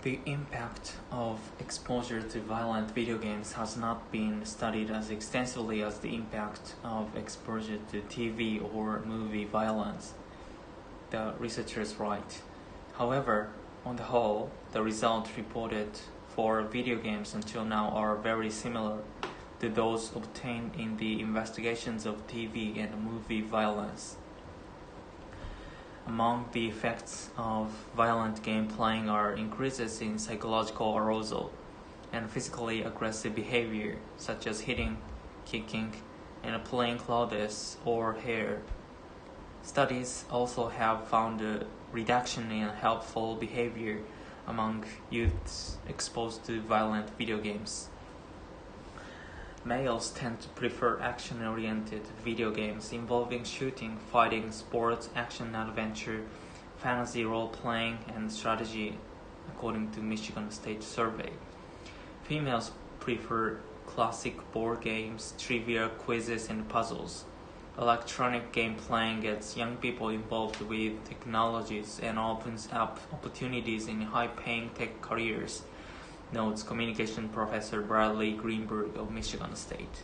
The impact of exposure to violent video games has not been studied as extensively as the impact of exposure to TV or movie violence, the researchers write. However, on the whole, the results reported for video games until now are very similar to those obtained in the investigations of TV and movie violence. Among the effects of violent game playing are increases in psychological arousal and physically aggressive behavior, such as hitting, kicking, and pulling clothes or hair. Studies also have found a reduction in helpful behavior among youths exposed to violent video games. Males tend to prefer action-oriented video games involving shooting, fighting, sports, action-adventure, fantasy role-playing, and strategy, according to Michigan State Survey. Females prefer classic board games, trivia, quizzes, and puzzles. Electronic game playing gets young people involved with technologies and opens up opportunities in high-paying tech careers, notes communication professor Bradley Greenberg of Michigan State.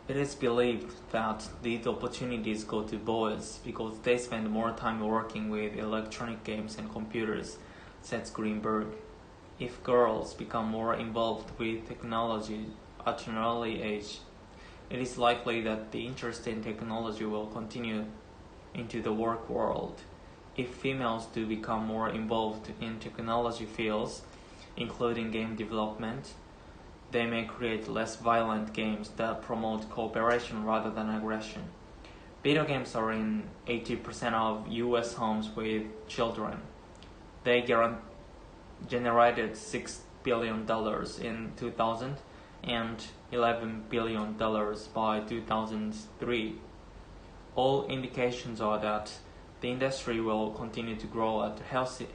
It is believed that these opportunities go to boys because they spend more time working with electronic games and computers, says Greenberg. If girls become more involved with technology at an early age, it is likely that the interest in technology will continue into the work world. If females do become more involved in technology fields, including game development, they may create less violent games that promote cooperation rather than aggression. Video games are in 80% of US homes with children. They generated $6 billion in 2000 and $11 billion by 2003. All indications are that the industry will continue to grow at a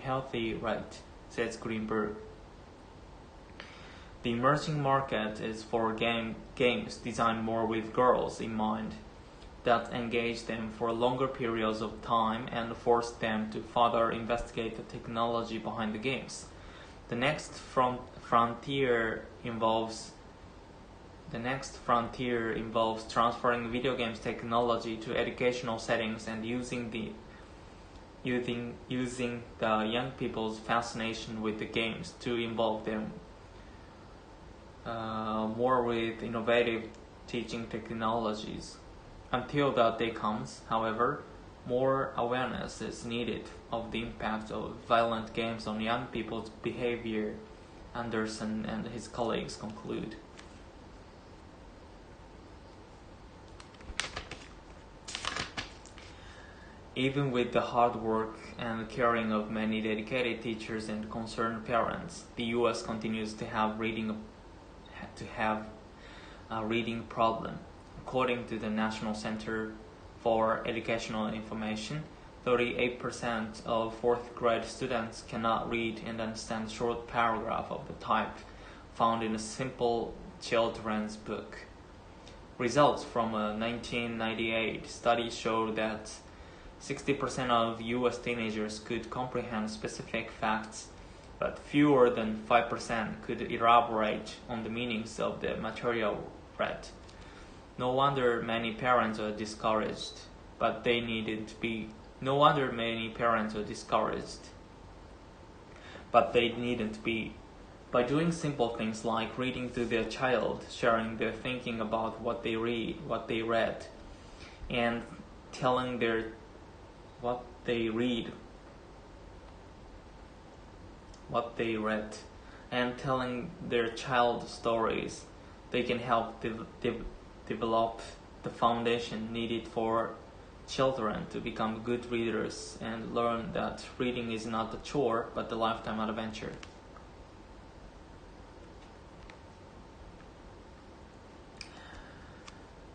healthy rate, says Greenberg. The emerging market is for games designed more with girls in mind, that engage them for longer periods of time and force them to further investigate the technology behind the games. The next frontier involves transferring video games technology to educational settings and using the young people's fascination with the games to involve them more with innovative teaching technologies. Until that day comes, however, more awareness is needed of the impact of violent games on young people's behavior, Anderson and his colleagues conclude. Even with the hard work and caring of many dedicated teachers and concerned parents, the U.S. continues to have a reading problem. According to the National Center for Educational Information, 38% of fourth grade students cannot read and understand short paragraph of the type found in a simple children's book. Results from a 1998 study showed that 60% of U.S. teenagers could comprehend specific facts, but fewer than 5% could elaborate on the meanings of the material read. No wonder many parents are discouraged, but they needn't be. No wonder many parents are discouraged, but they needn't be. By doing simple things like reading to their child, sharing their thinking about what they read, and telling what they read, and telling their child stories, they can help develop the foundation needed for children to become good readers and learn that reading is not a chore but a lifetime adventure.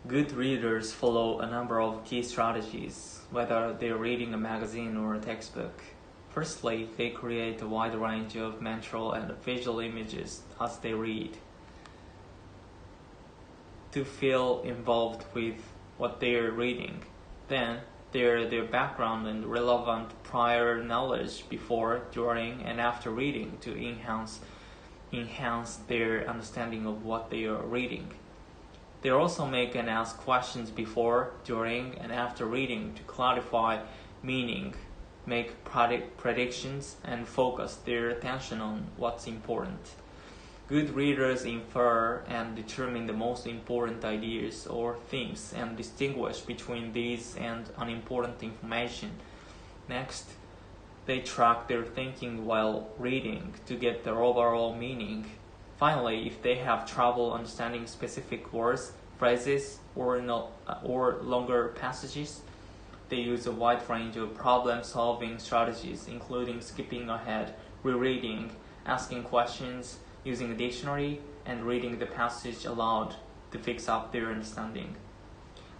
Good readers follow a number of key strategies, whether they're reading a magazine or a textbook. Firstly, they create a wide range of mental and visual images as they read. To feel involved with what they are reading, then their background and relevant prior knowledge before, during, and after reading to enhance their understanding of what they are reading. They also make and ask questions before, during, and after reading to clarify meaning, make predictions, and focus their attention on what's important. Good readers infer and determine the most important ideas or themes and distinguish between these and unimportant information. Next, they track their thinking while reading to get their overall meaning. Finally, if they have trouble understanding specific words, phrases, or longer passages, they use a wide range of problem-solving strategies, including skipping ahead, rereading, asking questions, using a dictionary, and reading the passage aloud to fix up their understanding.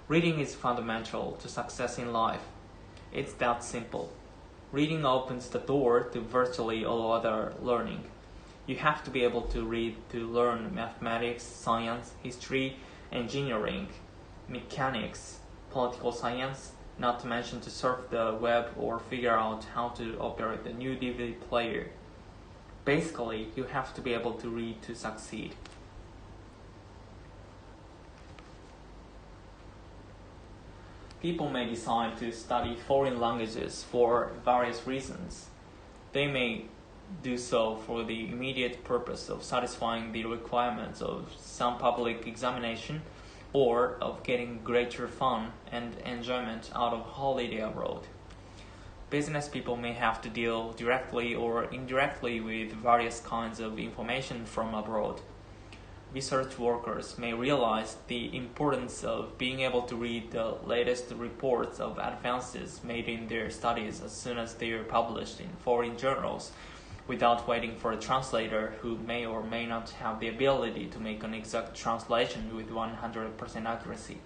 Reading is fundamental to success in life. It's that simple. Reading opens the door to virtually all other learning. You have to be able to read to learn mathematics, science, history, engineering, mechanics, political science, not to mention to surf the web or figure out how to operate a new DVD player. Basically, you have to be able to read to succeed. People may decide to study foreign languages for various reasons. They may do so for the immediate purpose of satisfying the requirements of some public examination or of getting greater fun and enjoyment out of holiday abroad. Business people may have to deal directly or indirectly with various kinds of information from abroad. Research workers may realize the importance of being able to read the latest reports of advances made in their studies as soon as they are published in foreign journals, without waiting for a translator who may or may not have the ability to make an exact translation with 100% accuracy.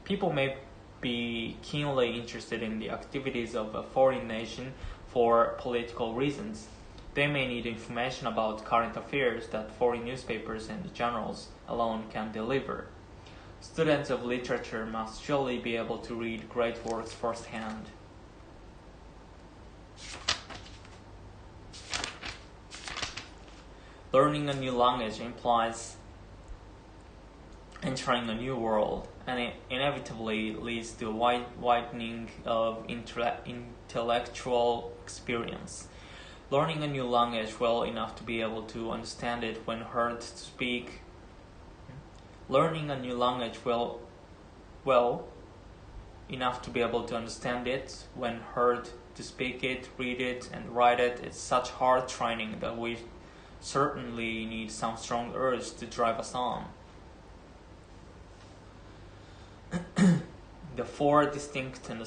People may be keenly interested in the activities of a foreign nation for political reasons. They may need information about current affairs that foreign newspapers and journals alone can deliver. Students of literature must surely be able to read great works firsthand. Learning a new language implies entering a new world, and it inevitably leads to a widening of intellectual experience. Learning a new language well enough to be able to understand it when heard to speak. Learning a new language well enough to be able to understand it when heard to speak it, read it, and write it is such hard training that we certainly need some strong urge to drive us on. The four distinct and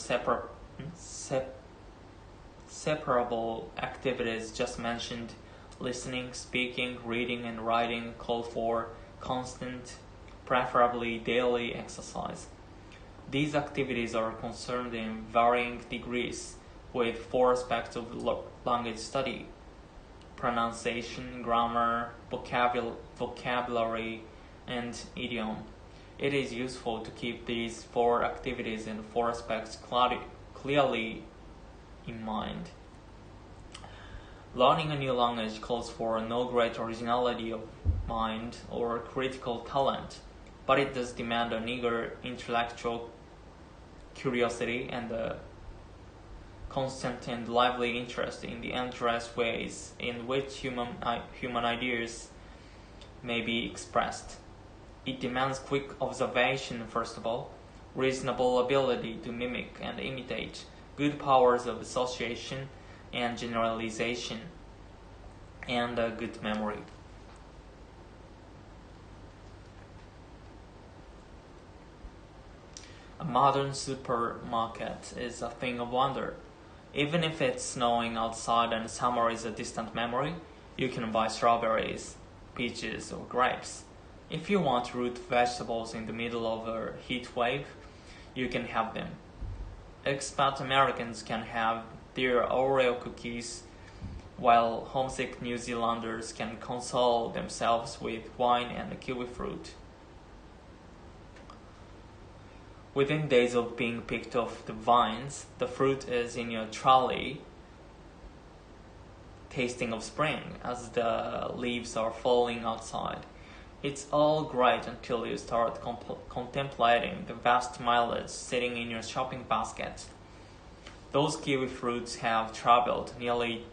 separable activities just mentioned, listening, speaking, reading, and writing, call for constant, preferably daily exercise. These activities are concerned in varying degrees with four aspects of language study: pronunciation, grammar, vocabulary, and idiom. It is useful to keep these four activities and four aspects clearly in mind. Learning a new language calls for no great originality of mind or critical talent, but it does demand an eager intellectual curiosity and a constant and lively interest in the endless ways in which human ideas may be expressed. It demands quick observation, first of all, reasonable ability to mimic and imitate, good powers of association and generalization, and a good memory. A modern supermarket is a thing of wonder. Even if it's snowing outside and summer is a distant memory, you can buy strawberries, peaches, or grapes. If you want root vegetables in the middle of a heat wave, you can have them. Expat Americans can have their Oreo cookies, while homesick New Zealanders can console themselves with wine and kiwi fruit. Within days of being picked off the vines, the fruit is in your trolley, tasting of spring as the leaves are falling outside. It's all great until you start contemplating the vast mileage sitting in your shopping basket. Those kiwi fruits have traveled nearly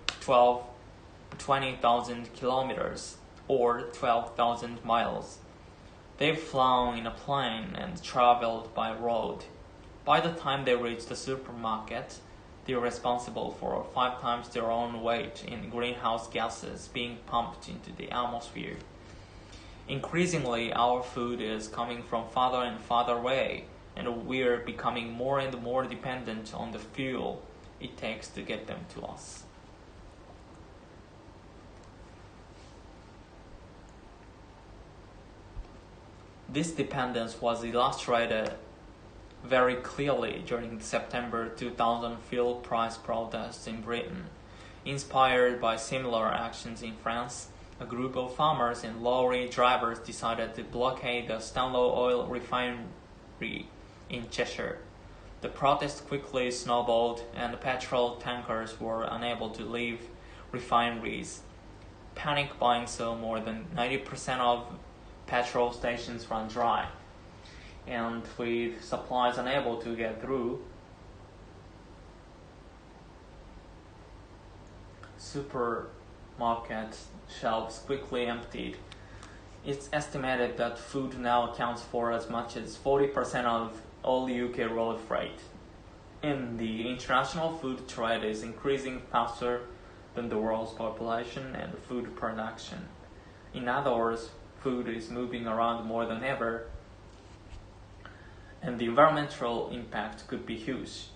20,000 kilometers or 12,000 miles. They've flown in a plane and traveled by road. By the time they reach the supermarket, they're responsible for 5 times their own weight in greenhouse gases being pumped into the atmosphere. Increasingly, our food is coming from farther and farther away, and we're becoming more and more dependent on the fuel it takes to get them to us. This dependence was illustrated very clearly during the September 2000 fuel price protests in Britain. Inspired by similar actions in France, a group of farmers and lorry drivers decided to blockade the Stanlow oil refinery in Cheshire. The protest quickly snowballed and petrol tankers were unable to leave refineries. Panic buying saw more than 90% of petrol stations run dry, and with supplies unable to get through, supermarket shelves quickly emptied. It's estimated that food now accounts for as much as 40% of all UK road freight, and the international food trade is increasing faster than the world's population and food production. In other words, food is moving around more than ever, and the environmental impact could be huge.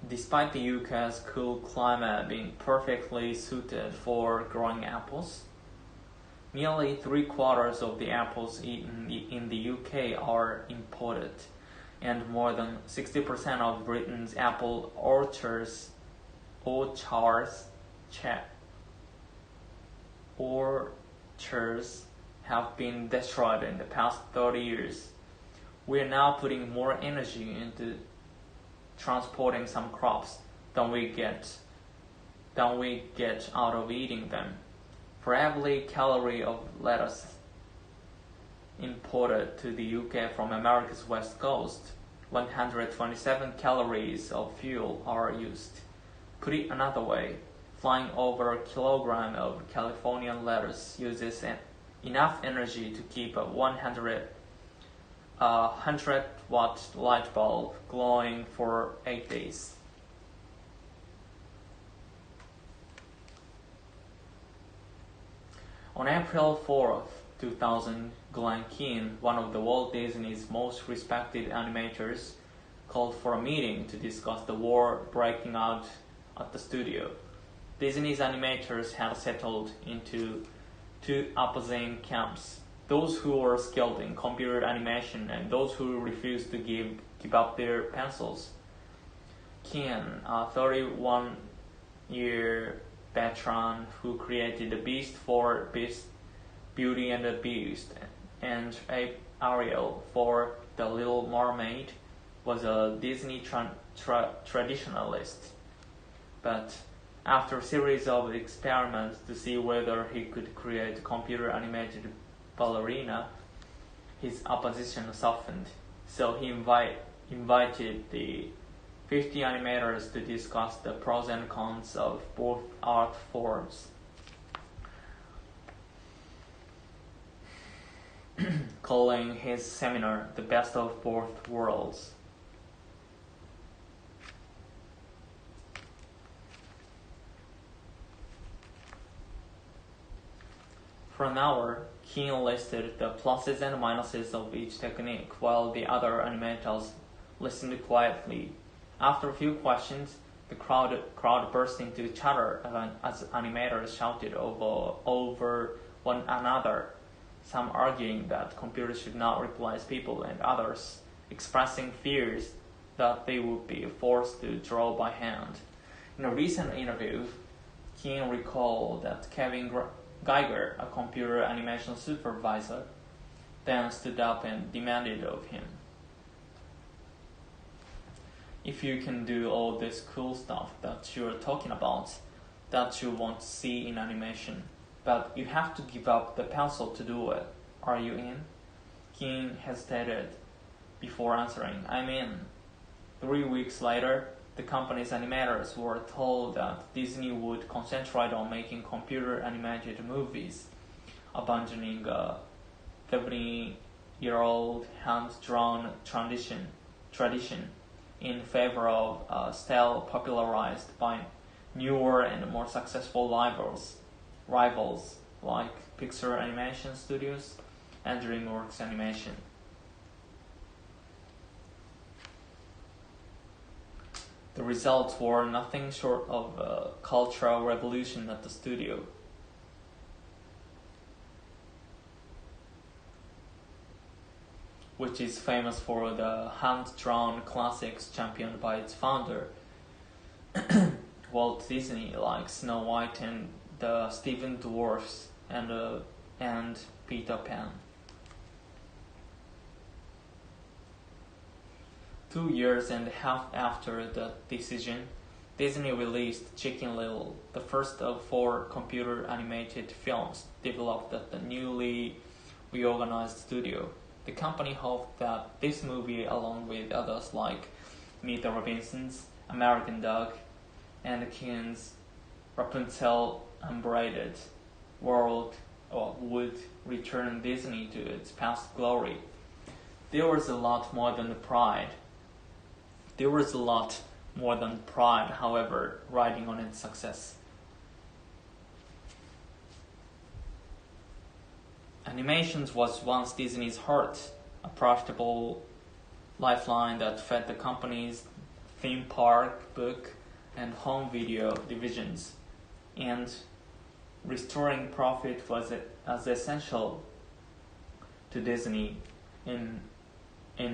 Despite the UK's cool climate being perfectly suited for growing apples, nearly 3/4 of the apples eaten in the UK are imported, and more than 60% of Britain's apple orchards have been destroyed in the past 30 years. We are now putting more energy into transporting some crops than we get out of eating them. For every calorie of lettuce imported to the UK from America's west coast, 127 calories of fuel are used. Put it another way, flying over a kilogram of Californian lettuce uses enough energy to keep a 100-watt light bulb glowing for 8 days. On April 4th, 2000, Glenn Keane, one of the Walt Disney's most respected animators, called for a meeting to discuss the war breaking out at the studio. Disney's animators had settled into 2 opposing camps: those who were skilled in computer animation and those who refused to give up their pencils. Keane, a 31-year veteran who created the Beast for Beauty and the Beast and Ariel for The Little Mermaid, was a Disney traditionalist. But after a series of experiments to see whether he could create a computer-animated ballerina, his opposition softened. So he invited the 50 animators to discuss the pros and cons of both art forms, calling his seminar "The Best of Both Worlds." For an hour, Keane listed the pluses and minuses of each technique, while the other animators listened quietly. After a few questions, the crowd burst into chatter as animators shouted over one another, some arguing that computers should not replace people, and others expressing fears that they would be forced to draw by hand. In a recent interview, Keane recalled that Kevin Geiger, a computer animation supervisor, then stood up and demanded of him, "If you can do all this cool stuff that you're talking about, that you want to see in animation, but you have to give up the pencil to do it, are you in?" King hesitated before answering, "I'm in." 3 weeks later, the company's animators were told that Disney would concentrate on making computer-animated movies, abandoning a 70-year-old hand-drawn tradition in favor of a style popularized by newer and more successful rivals like Pixar Animation Studios and DreamWorks Animation. The results were nothing short of a cultural revolution at the studio. Which is famous for the hand-drawn classics championed by its founder, Walt Disney, like Snow White and the Seven Dwarfs and Peter Pan. 2 years and a half after the decision, Disney released Chicken Little, the first of 4 computer-animated films developed at the newly reorganized studio. The company hoped that this movie, along with others like Meet the Robinsons, American Dog, and Ken's Rapunzel Unbraided World, would return Disney to its past glory. There was a lot more than pride, however, riding on its success. Animations was once Disney's heart, a profitable lifeline that fed the company's theme park, book, and home video divisions, and restoring profit was as essential to Disney in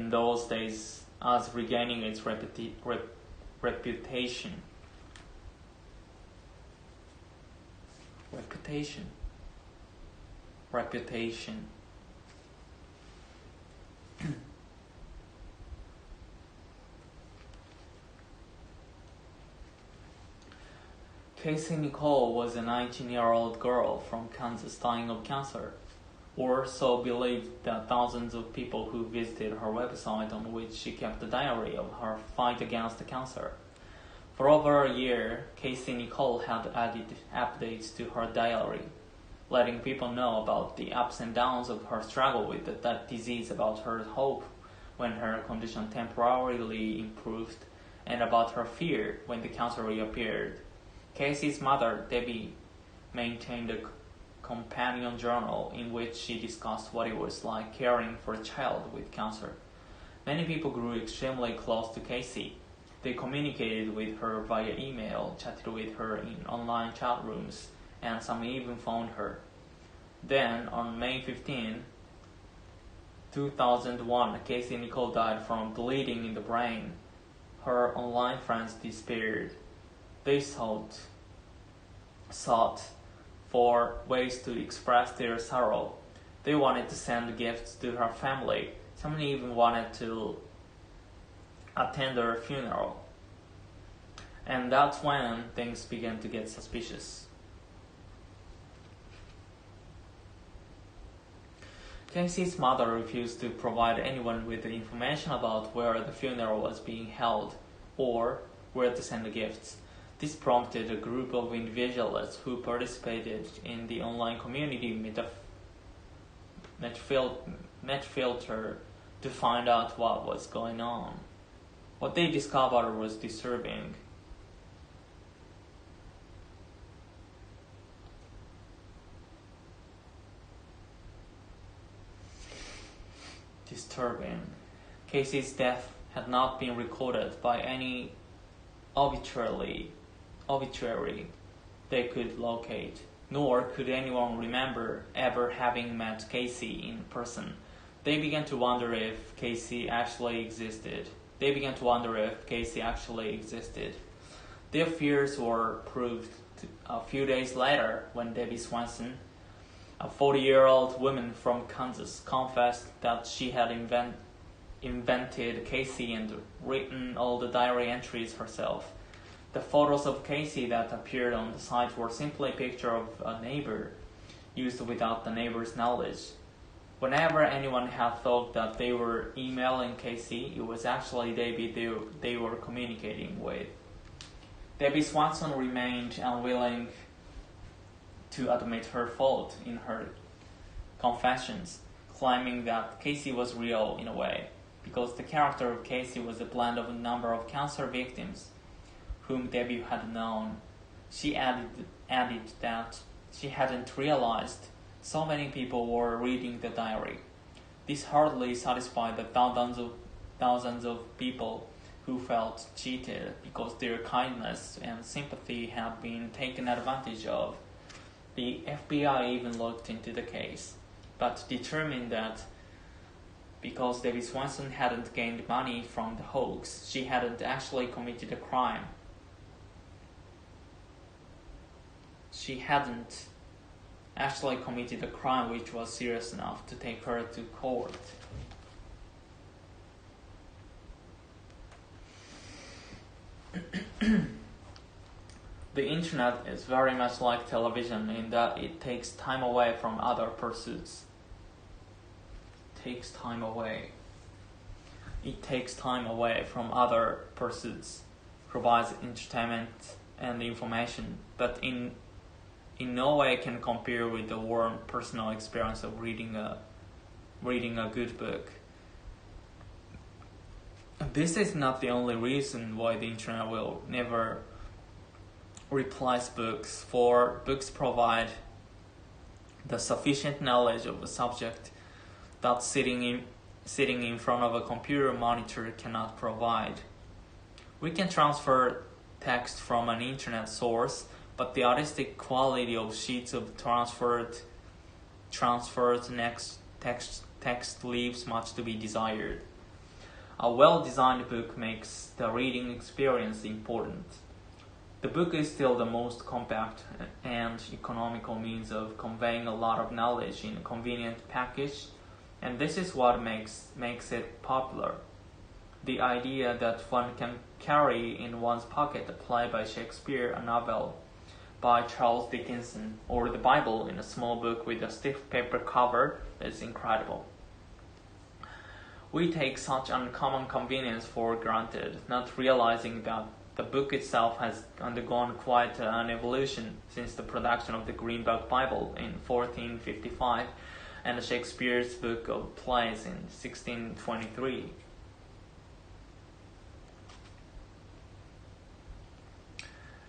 those days as regaining its reputation. Casey Nicole was a 19-year-old girl from Kansas dying of cancer, or so believed the thousands of people who visited her website on which she kept a diary of her fight against the cancer. For over a year, Casey Nicole had added updates to her diary, letting people know about the ups and downs of her struggle with that disease, about her hope when her condition temporarily improved, and about her fear when the cancer reappeared. Casey's mother, Debbie, maintained a companion journal in which she discussed what it was like caring for a child with cancer. Many people grew extremely close to Casey. They communicated with her via email, chatted with her in online chat rooms, and some even phoned her. Then, on May 15, 2001, Casey Nicole died from bleeding in the brain. Her online friends despaired. They sought for ways to express their sorrow. They wanted to send gifts to her family. Some even wanted to attend her funeral. And that's when things began to get suspicious. Casey's mother refused to provide anyone with the information about where the funeral was being held or where to send the gifts. This prompted a group of individuals who participated in the online community Metfilter to find out what was going on. What they discovered was disturbing. Casey's death had not been recorded by any obituary they could locate, nor could anyone remember ever having met Casey in person. They began to wonder if Casey actually existed. Their fears were proved a few days later when Debbie Swanson, A 40-year-old woman from Kansas confessed that she had invented Casey and written all the diary entries herself. The photos of Casey that appeared on the site were simply a picture of a neighbor, used without the neighbor's knowledge. Whenever anyone had thought that they were emailing Casey, it was actually Debbie they were communicating with. Debbie Swanson remained unwilling to admit her fault in her confessions, claiming that Casey was real in a way, because the character of Casey was a blend of a number of cancer victims whom Debbie had known. She added that she hadn't realized so many people were reading the diary. This hardly satisfied the thousands of people who felt cheated because their kindness and sympathy had been taken advantage of. The FBI even looked into the case, but determined that because Debbie Swanson hadn't gained money from the hoax, she hadn't actually committed a crime. She hadn't actually committed a crime which was serious enough to take her to court. The internet is very much like television in that it takes time away from other pursuits. It takes time away from other pursuits, provides entertainment and information, but in no way can compare with the warm personal experience of reading a good book. This is not the only reason why the internet will never replace books, for books provide the sufficient knowledge of a subject that sitting in front of a computer monitor cannot provide. We can transfer text from an internet source, but the artistic quality of sheets of transferred text leaves much to be desired. A well-designed book makes the reading experience important. The book is still the most compact and economical means of conveying a lot of knowledge in a convenient package, and this is what makes it popular. The idea that one can carry in one's pocket a play by Shakespeare, a novel by Charles Dickens, or the Bible in a small book with a stiff paper cover is incredible. We take such uncommon convenience for granted, not realizing that the book itself has undergone quite an evolution since the production of the Greenback Bible in 1455 and Shakespeare's Book of Plays in 1623.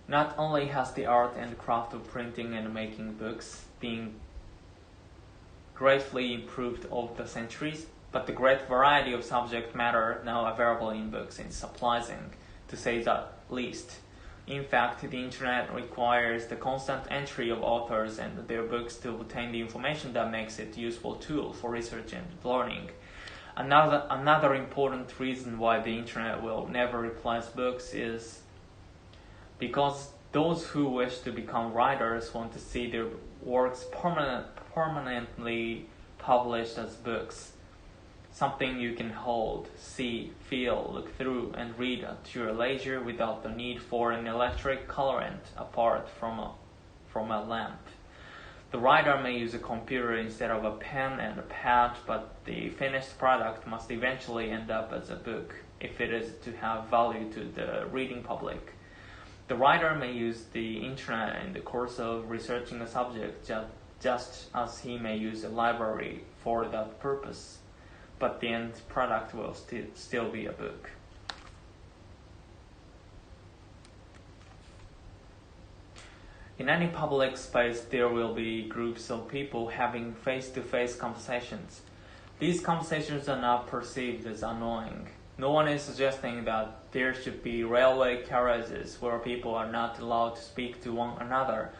Not only has the art and craft of printing and making books been greatly improved over the centuries, but the great variety of subject matter now available in books is surprising, to say the least. In fact, the internet requires the constant entry of authors and their books to obtain the information that makes it a useful tool for research and learning. Another important reason why the internet will never replace books is because those who wish to become writers want to see their works permanently published as books. Something you can hold, see, feel, look through, and read at your leisure without the need for an electric colorant apart from a lamp. The writer may use a computer instead of a pen and a pad, but the finished product must eventually end up as a book if it is to have value to the reading public. The writer may use the internet in the course of researching a subject just as he may use a library for that purpose, but the end product will still be a book. In any public space, there will be groups of people having face-to-face conversations. These conversations are not perceived as annoying. No one is suggesting that there should be railway carriages where people are not allowed to speak to one another.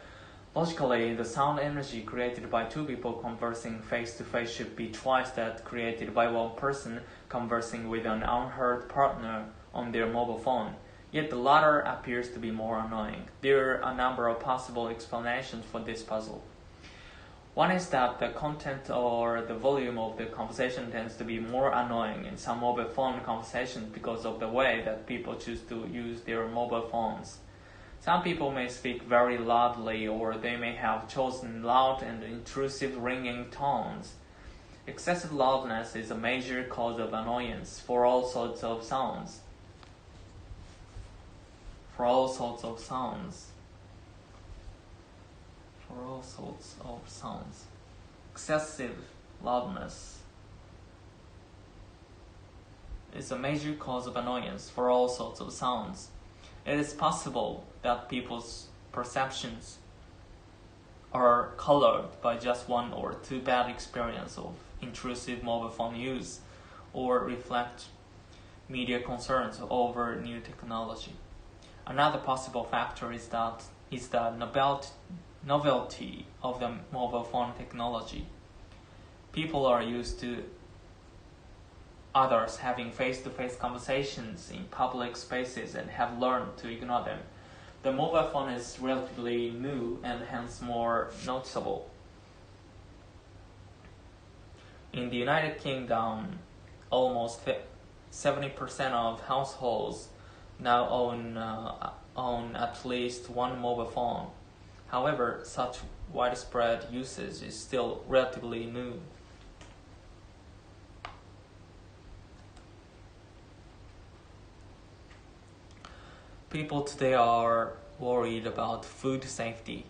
Logically, the sound energy created by two people conversing face-to-face should be twice that created by one person conversing with an unheard partner on their mobile phone. Yet the latter appears to be more annoying. There are a number of possible explanations for this puzzle. One is that the content or the volume of the conversation tends to be more annoying in some mobile phone conversations because of the way that people choose to use their mobile phones. Some people may speak very loudly, or they may have chosen loud and intrusive ringing tones. Excessive loudness is a major cause of annoyance for all sorts of sounds. Excessive loudness is a major cause of annoyance for all sorts of sounds. It is possible that people's perceptions are colored by just one or two bad experiences of intrusive mobile phone use, or reflect media concerns over new technology. Another possible factor is the novelty of the mobile phone technology. People are used to others having face-to-face conversations in public spaces and have learned to ignore them. The mobile phone is relatively new and hence more noticeable. In the United Kingdom, almost 70% of households now own at least one mobile phone. However, such widespread usage is still relatively new. People today are worried about food safety.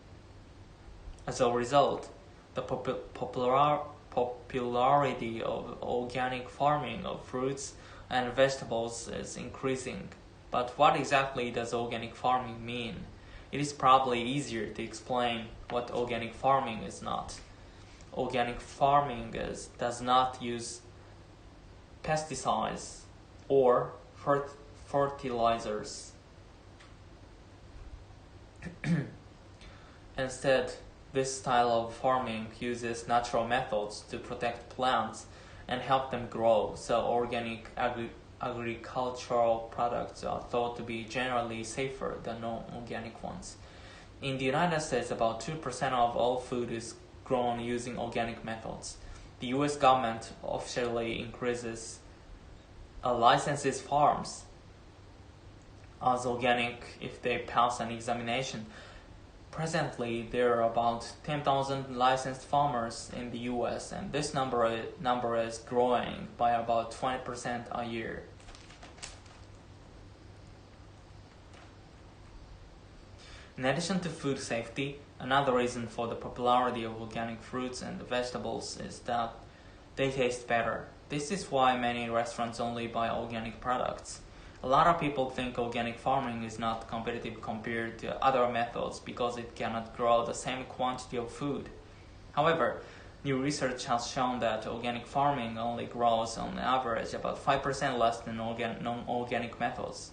As a result, the popularity of organic farming of fruits and vegetables is increasing. But what exactly does organic farming mean? It is probably easier to explain what organic farming is not. Organic farming does not use pesticides or fertilizers. Instead, this style of farming uses natural methods to protect plants and help them grow, so organic agricultural products are thought to be generally safer than non-organic ones. In the United States, about 2% of all food is grown using organic methods. The US government officially licenses farms as organic if they pass an examination. Presently, there are about 10,000 licensed farmers in the US, and this number is growing by about 20% a year. In addition to food safety, another reason for the popularity of organic fruits and vegetables is that they taste better. This is why many restaurants only buy organic products. A lot of people think organic farming is not competitive compared to other methods because it cannot grow the same quantity of food. However, new research has shown that organic farming only grows on average about 5% less than non-organic methods.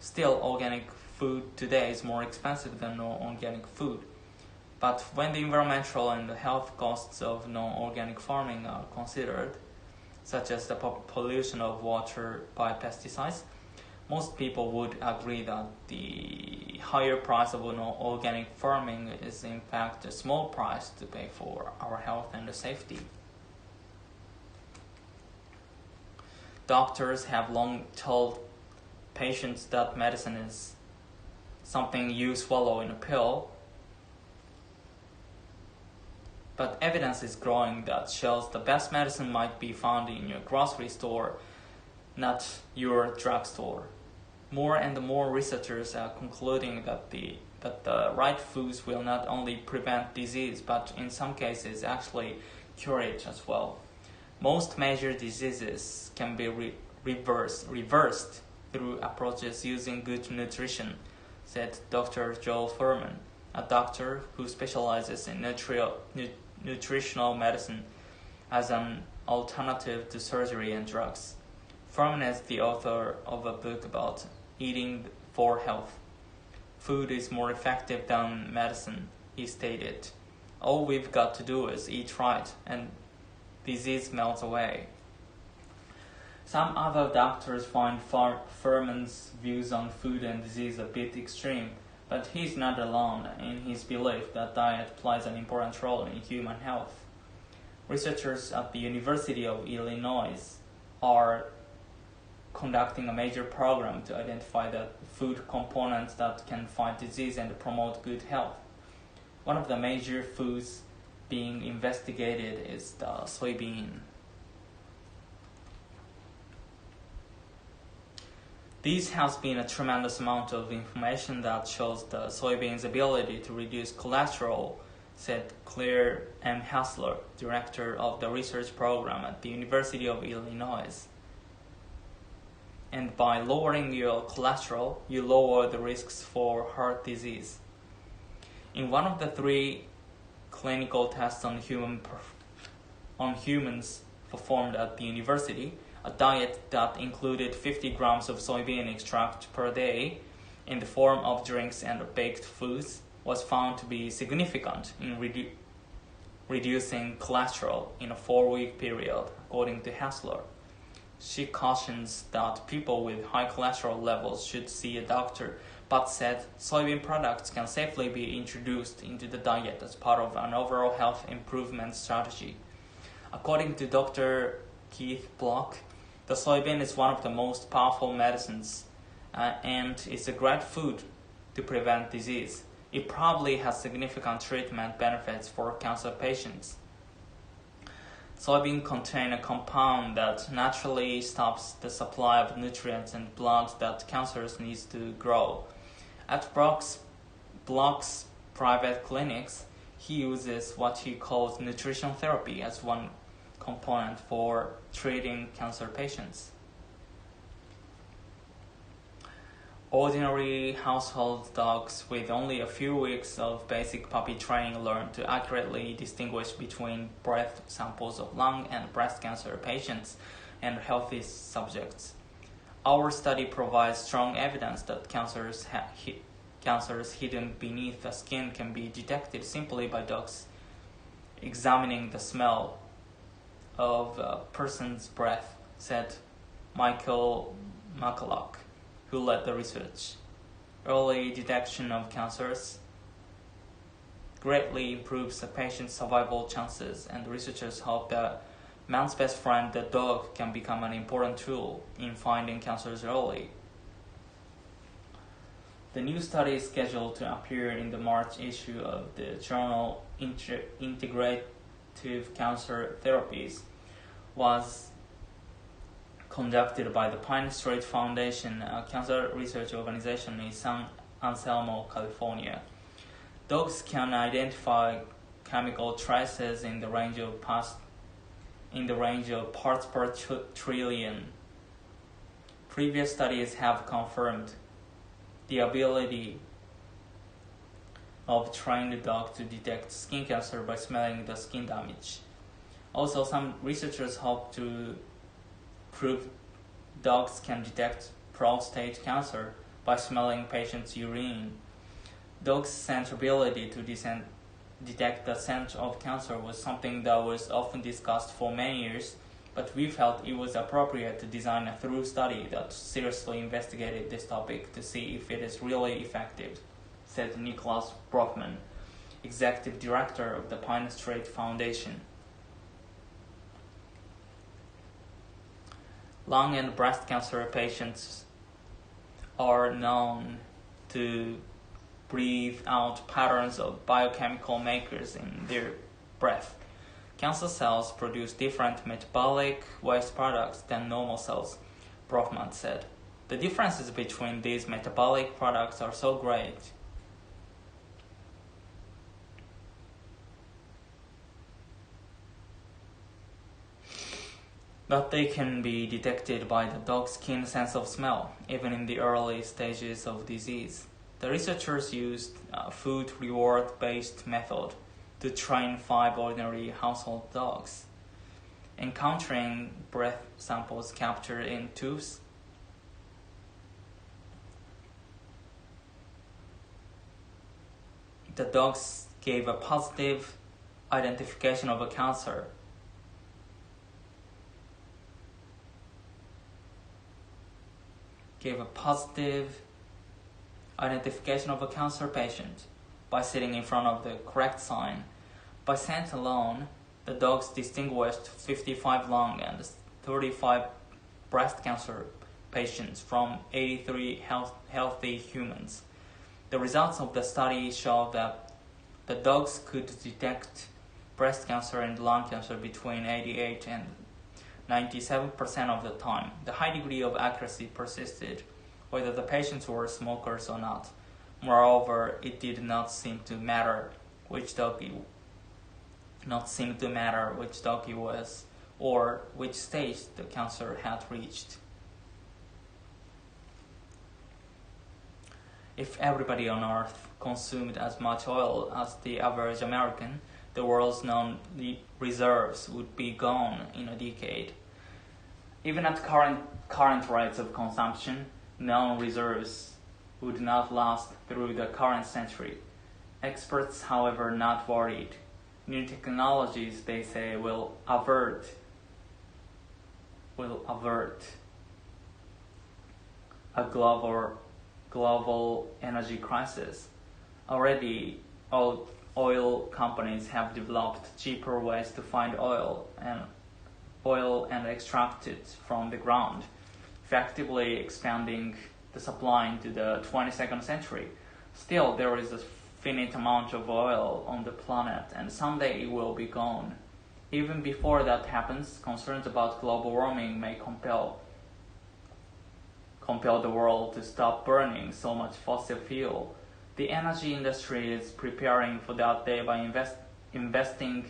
Still, organic food today is more expensive than non-organic food. But when the environmental and the health costs of non-organic farming are considered, such as the pollution of water by pesticides, most people would agree that the higher price of organic farming is in fact a small price to pay for our health and safety. Doctors have long told patients that medicine is something you swallow in a pill, but evidence is growing that shows the best medicine might be found in your grocery store, not your drugstore. More and more researchers are concluding that the right foods will not only prevent disease, but in some cases actually cure it as well. Most major diseases can be reversed through approaches using good nutrition, said Dr. Joel Fuhrman, a doctor who specializes in nutritional medicine as an alternative to surgery and drugs. Fuhrman is the author of a book about eating for health. Food is more effective than medicine, he stated. All we've got to do is eat right, and disease melts away. Some other doctors find Fuhrman's views on food and disease a bit extreme, But he is not alone in his belief that diet plays an important role in human health. Researchers at the University of Illinois are conducting a major program to identify the food components that can fight disease and promote good health. One of the major foods being investigated is the soybean. There has been a tremendous amount of information that shows the soybean's ability to reduce cholesterol, said Claire M. Hassler, director of the research program at the University of Illinois. And by lowering your cholesterol, you lower the risks for heart disease. In one of the 3 clinical tests on humans performed at the university, a diet that included 50 grams of soybean extract per day in the form of drinks and baked foods was found to be significant in reducing cholesterol in a 4-week period, according to Hassler. She cautions that people with high cholesterol levels should see a doctor, but said soybean products can safely be introduced into the diet as part of an overall health improvement strategy. According to Dr. Keith Block, the soybean is one of the most powerful medicines and is a great food to prevent disease. It probably has significant treatment benefits for cancer patients. Soybean contain a compound that naturally stops the supply of nutrients and blood that cancers need to grow. At Block's private clinics, he uses what he calls nutrition therapy as one component for treating cancer patients. Ordinary household dogs with only a few weeks of basic puppy training learn to accurately distinguish between breath samples of lung and breast cancer patients and healthy subjects. Our study provides strong evidence that cancers hidden beneath the skin can be detected simply by dogs examining the smell of a person's breath, said Michael McCulloch, who led the research. Early detection of cancers greatly improves a patient's survival chances, and researchers hope that man's best friend, the dog, can become an important tool in finding cancers early. The new study is scheduled to appear in the March issue of the journal Integrative Cancer Therapies, was conducted by the Pine Street Foundation, a cancer research organization in San Anselmo, California. Dogs can identify chemical traces in the range of parts per trillion. Previous studies have confirmed the ability of trained dogs to detect skin cancer by smelling the skin damage. Also, some researchers hope to prove dogs can detect prostate cancer by smelling patients' urine. Dogs' scent ability to detect the scent of cancer was something that was often discussed for many years, but we felt it was appropriate to design a thorough study that seriously investigated this topic to see if it is really effective, said Nicholas Brockman, executive director of the Pine Street Foundation. Lung and breast cancer patients are known to breathe out patterns of biochemical markers in their breath. Cancer cells produce different metabolic waste products than normal cells, Brockman said. The differences between these metabolic products are so great that they can be detected by the dog's keen sense of smell, even in the early stages of disease. The researchers used a food reward-based method to train 5 ordinary household dogs. Encountering breath samples captured in tubes, the dogs gave a positive identification of a cancer. identification of a cancer patient by sitting in front of the correct sign. By scent alone, the dogs distinguished 55 lung and 35 breast cancer patients from 83 healthy humans. The results of the study show that the dogs could detect breast cancer and lung cancer between 88 and 97% of the time. The high degree of accuracy persisted, whether the patients were smokers or not. Moreover, it did not seem to matter which dog he was or which stage the cancer had reached. If everybody on Earth consumed as much oil as the average American, the world's known reserves would be gone in a decade. Even at current rates of consumption, known reserves would not last through the current century. Experts, however, not worried. New technologies, they say, will avert a global energy crisis. Already, oil companies have developed cheaper ways to find oil and extract it from the ground, effectively expanding the supply into the 22nd century. Still, there is a finite amount of oil on the planet, and someday it will be gone. Even before that happens, concerns about global warming may compel the world to stop burning so much fossil fuel. The energy industry is preparing for that day by investing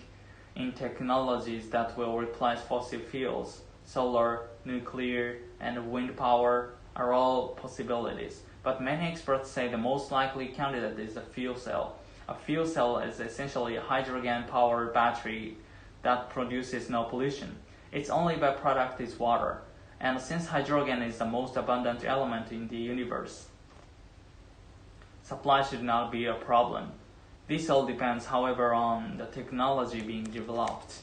in technologies that will replace fossil fuels. Solar, nuclear, and wind power are all possibilities, but many experts say the most likely candidate is a fuel cell. A fuel cell is essentially a hydrogen-powered battery that produces no pollution. Its only byproduct is water, and since hydrogen is the most abundant element in the universe, supply should not be a problem. This all depends, however, on the technology being developed.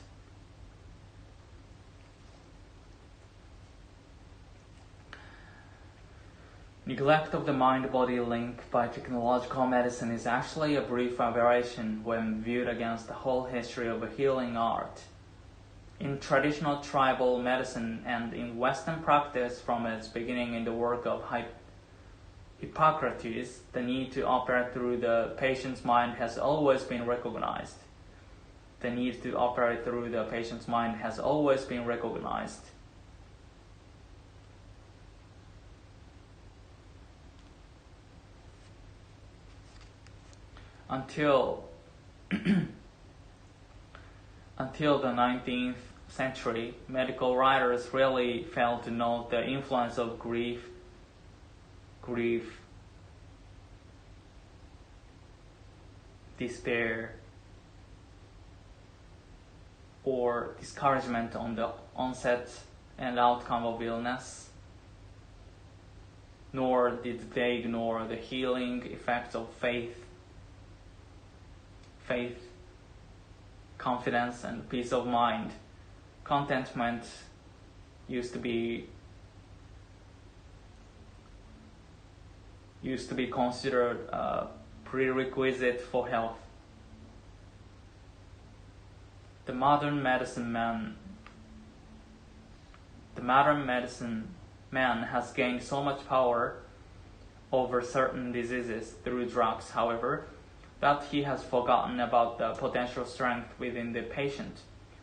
Neglect of the mind-body link by technological medicine is actually a brief aberration when viewed against the whole history of a healing art. In traditional tribal medicine and in Western practice from its beginning in the work of Hippocrates, the need to operate through the patient's mind has always been recognized. Until the 19th century, medical writers really failed to note the influence of grief, despair, or discouragement on the onset and outcome of illness, nor did they ignore the healing effects of faith, confidence, and peace of mind. Contentment used to be considered a prerequisite for health. The modern medicine man has gained so much power over certain diseases through drugs, however, that he has forgotten about the potential strength within the patient.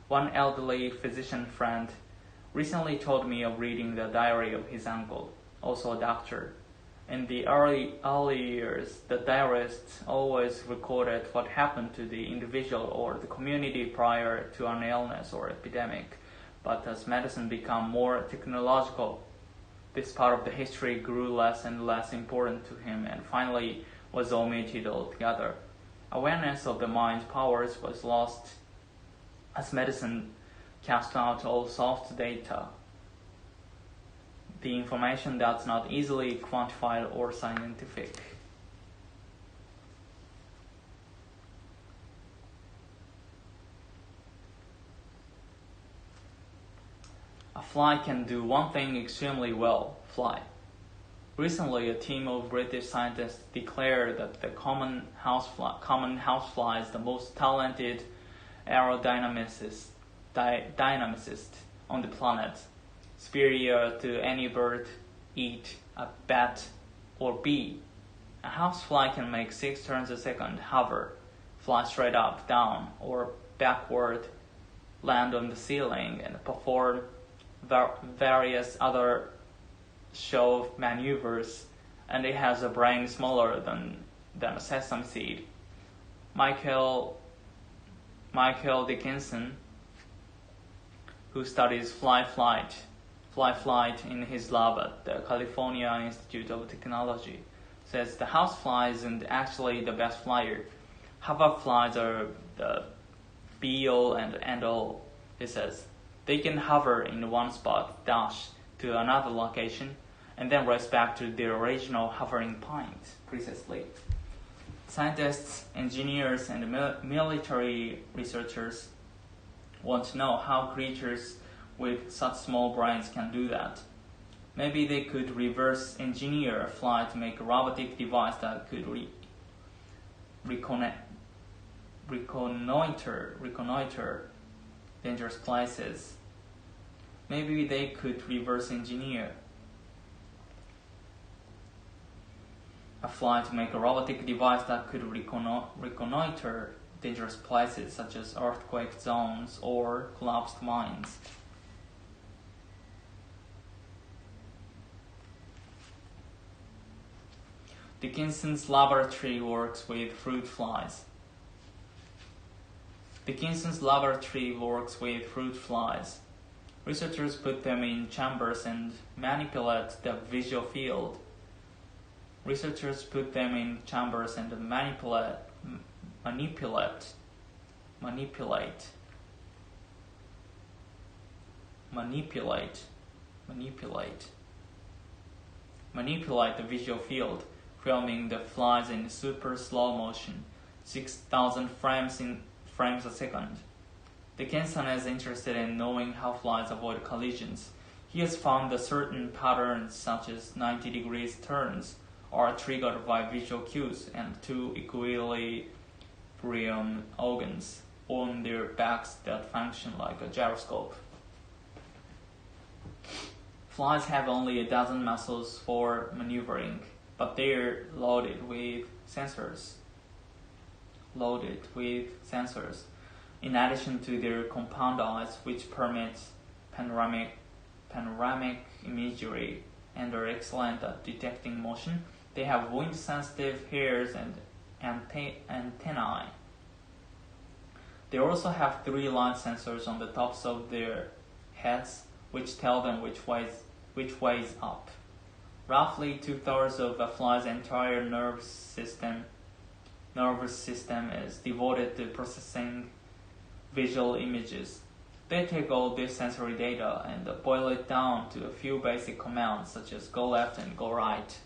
One elderly physician friend recently told me of reading the diary of his uncle, also a doctor. In the early years, the diarist always recorded what happened to the individual or the community prior to an illness or epidemic. But as medicine became more technological, this part of the history grew less and less important to him and finally was omitted altogether. Awareness of the mind's powers was lost as medicine cast out all soft data, the information that's not easily quantified or scientific. A fly can do one thing extremely well, fly. Recently, a team of British scientists declared that the common housefly is the most talented aerodynamicist on the planet, superior to any bird, eat, a bat, or bee. A housefly can make 6 turns a second, hover, fly straight up, down, or backward, land on the ceiling, and perform various other show maneuvers, and it has a brain smaller than a sesame seed. Michael Dickinson, who studies fly flight in his lab at the California Institute of Technology, says the housefly isn't actually the best flyer. Hoverflies are the be-all and end-all, he says. They can hover in one spot, dash to another location, and then race back to their original hovering point precisely. Scientists, engineers, and military researchers want to know how creatures with such small brains can do that. Maybe they could reverse engineer a fly to make a robotic device that could reconnoiter dangerous places. Maybe they could reverse engineer a fly to make a robotic device that could reconnoiter dangerous places such as earthquake zones or collapsed mines. Dickinson's laboratory works with fruit flies. Researchers put them in chambers and manipulate the visual field. Manipulate the visual field, filming the flies in super slow motion, 6,000 frames a second. Dickinson is interested in knowing how flies avoid collisions. He has found that certain patterns, such as 90 degrees turns, are triggered by visual cues and 2 equilibrium organs on their backs that function like a gyroscope. Flies have only a dozen muscles for maneuvering, but they're loaded with sensors. In addition to their compound eyes, which permits panoramic imagery and are excellent at detecting motion, they have wind-sensitive hairs and antennae. They also have 3 light sensors on the tops of their heads, which tell them which way's up. Roughly 2/3 of a fly's entire nervous system is devoted to processing visual images. They take all this sensory data and boil it down to a few basic commands such as go left and go right.